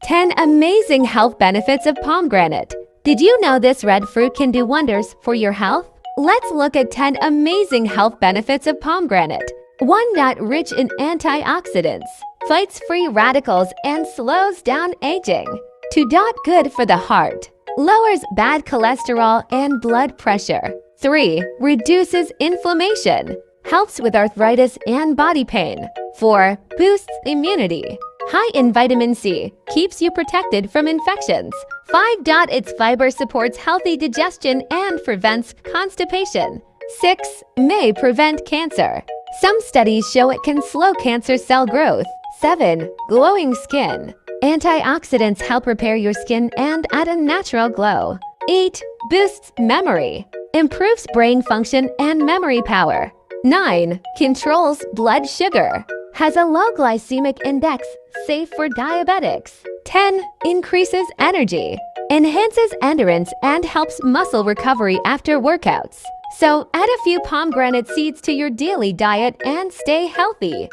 10 amazing health benefits of pomegranate. Did you know this red fruit can do wonders for your health? Let's look at 10 amazing health benefits of pomegranate. 1. Rich in antioxidants. Fights free radicals and slows down aging. 2. Good for the heart. Lowers bad cholesterol and blood pressure. 3. Reduces inflammation. Helps with arthritis and body pain. 4. Boosts immunity. High in vitamin C, keeps you protected from infections. 5. Its fiber supports healthy digestion and prevents constipation. 6. May prevent cancer. Some studies show it can slow cancer cell growth. 7. Glowing skin. Antioxidants help repair your skin and add a natural glow. 8. Boosts memory. Improves brain function and memory power. 9. Controls blood sugar. Has a low glycemic index, safe for diabetics. 10. Increases energy. Enhances endurance and helps muscle recovery after workouts. So add a few pomegranate seeds to your daily diet and stay healthy.